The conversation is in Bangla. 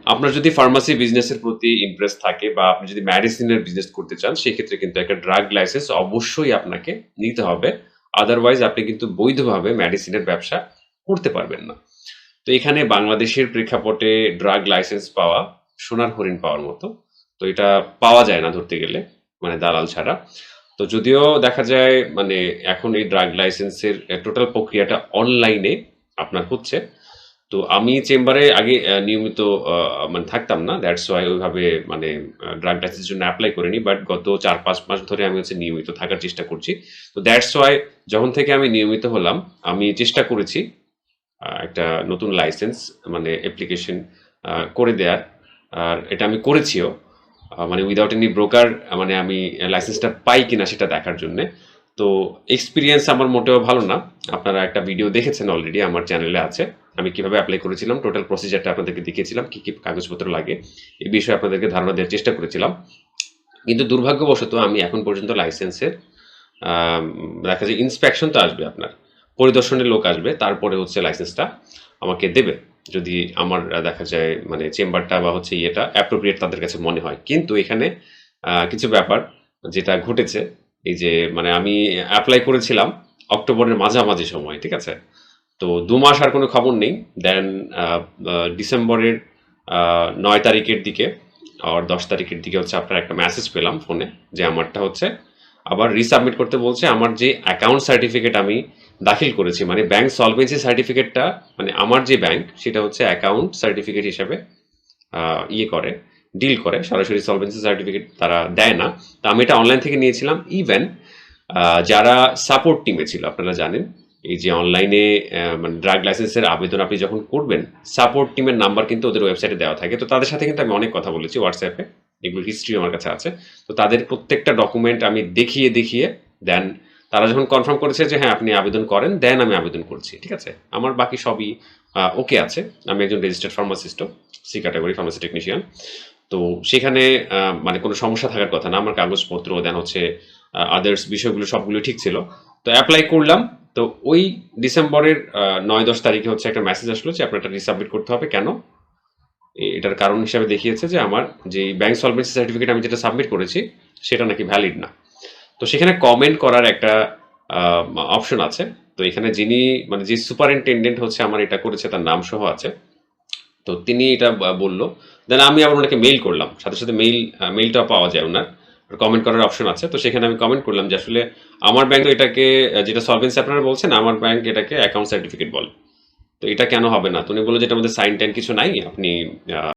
আপনার যদি ফার্মাসি বিজনেসের প্রতি ইন্টারেস্ট থাকে বা আপনি যদি মেডিসিনের বিজনেস করতে চান সেক্ষেত্রে কিন্তু একটা ড্রাগ লাইসেন্স অবশ্যই আপনাকে নিতে হবে। আদারওয়াইজ আপনি কিন্তু বৈধভাবে মেডিসিনের ব্যবসা করতে পারবেন না। তো এখানে বাংলাদেশের প্রেক্ষাপটে ড্রাগ লাইসেন্স পাওয়া সোনার হরিণ পাওয়ার মতো। তো এটা পাওয়া যায় না ধরতে গেলে, মানে দালাল ছাড়া। তো যদিও দেখা যায় মানে এখন এই ড্রাগ লাইসেন্সের টোটাল প্রক্রিয়াটা অনলাইনে আপনার হচ্ছে। তো আমি চেম্বারে আগে নিয়মিত মানে থাকতাম না, দ্যাটস ওয়াই ওইভাবে মানে ড্রাগ লাইসেন্সের জন্য অ্যাপ্লাই করিনি, বাট গত 4-5 মাস ধরে আমি হচ্ছে নিয়মিত থাকার চেষ্টা করছি। তো দ্যাটস ওয়াই যখন থেকে আমি নিয়মিত হলাম আমি চেষ্টা করেছি একটা নতুন লাইসেন্স মানে অ্যাপ্লিকেশন করে দেয়ার। আর এটা আমি করেছিও, মানে উইদাউট এনি ব্রোকার, মানে আমি লাইসেন্সটা পাই কিনা সেটা দেখার জন্যে। তো এক্সপিরিয়েন্স আমার মোটেও ভালো না। আপনারা একটা ভিডিও দেখেছেন অলরেডি, আমার চ্যানেলে আছে। আমি কিভাবে অ্যাপ্লাই করেছিলাম, টোটাল প্রসিজারটা আপনাদেরকে দেখিয়েছিলাম, কি কি কাগজপত্র লাগে এই বিষয়ে আপনাদেরকে ধারণা দেওয়ার চেষ্টা করেছিলাম। কিন্তু দুর্ভাগ্যবশত আমি এখন পর্যন্ত লাইসেন্সের দেখা যায় ইন্সপেকশন তো আসবে, আপনার পরিদর্শনের লোক আসবে, তারপরে হচ্ছে লাইসেন্সটা আমাকে দেবে, যদি আমার দেখা যায় মানে চেম্বারটা বা হচ্ছে ইয়েটা অ্যাপ্রোপ্রিয়েট তাদের কাছে মনে হয়। কিন্তু এখানে কিছু ব্যাপার যেটা ঘটেছে, এই যে মানে আমি অ্যাপ্লাই করেছিলাম অক্টোবরের মাঝামাঝি সময়, ঠিক আছে? তো 2 মাস আর কোনো খবর নেই। দেন ডিসেম্বরের 9 তারিখের দিকে আর 10 তারিখের দিকে হচ্ছে আপনার একটা মেসেজ পেলাম ফোনে যে আমারটা হচ্ছে আবার রিসাবমিট করতে বলছে। আমার যে অ্যাকাউন্ট সার্টিফিকেট আমি দাখিল করেছি, মানে ব্যাংক সলভেন্সি সার্টিফিকেটটা, মানে আমার যে ব্যাংক সেটা হচ্ছে অ্যাকাউন্ট সার্টিফিকেট হিসাবে ইয়ে করে, ডিল করে, সরাসরি সলভেন্সি সার্টিফিকেট তারা দেয় না। তো আমি এটা অনলাইন থেকে নিয়েছিলাম। ইভেন যারা সাপোর্ট টিমে ছিল, আপনারা জানেন এই যে অনলাইনে মানে ড্রাগ লাইসেন্সের আবেদন আপনি যখন করবেন, সাপোর্ট টিমের নাম্বার কিন্তু ওদের ওয়েবসাইটে দেওয়া থাকে। তো তাদের সাথে কিন্তু আমি অনেক কথা বলেছি হোয়াটসঅ্যাপে, এগুলোর হিস্ট্রি আমার কাছে আছে। তো তাদের প্রত্যেকটা ডকুমেন্ট আমি দেখিয়ে দেখিয়ে দেন তারা যখন কনফার্ম করেছে যে হ্যাঁ আপনি আবেদন করেন, দেন আমি আবেদন করছি, ঠিক আছে? আমার বাকি সবই ওকে আছে। আমি একজন রেজিস্টার্ড ফার্মাসিস্টও, সি ক্যাটাগরি ফার্মাসি টেকনিশিয়ান। তো সেখানে মানে কোনো সমস্যা থাকার কথা না। আমার কাগজপত্র দেন হচ্ছে আদার্স বিষয়গুলো সবগুলো ঠিক ছিল। তো অ্যাপ্লাই করলাম। তো ওই ডিসেম্বরের 9-10 তারিখে হচ্ছে একটা মেসেজ আসলো যে আপনার এটা রিসাবমিট করতে হবে। কেন? এটার কারণ হিসাবে দেখিয়েছে যে আমার যে ব্যাংক সলভেন্সি সার্টিফিকেট আমি যেটা সাবমিট করেছি সেটা নাকি ভ্যালিড না। তো সেখানে কমেন্ট করার একটা অপশন আছে। তো এখানে যিনি মানে যে সুপারিনটেনডেন্ট হচ্ছে আমার এটা করেছে তার নাম সহ আছে। তো তিনি এটা বলল। দেন আমি আবার ওনাকে মেইল করলাম, সাথে সাথে মেইলটাও পাওয়া যায় ওনার, কমেন্ট করার অপশন আছে। তো সেখানে আমি কমেন্ট করলাম যে আসলে আমার ব্যাংক তো এটাকে যেটা সলভেন্সি আপনারা বলছেন, আমার ব্যাংক এটাকে অ্যাকাউন্ট সার্টিফিকেট বলে। তো এটা কেন হবে না? তো উনি বললো যে এটার মধ্যে সাইন টাইন কিছু নাই, আপনি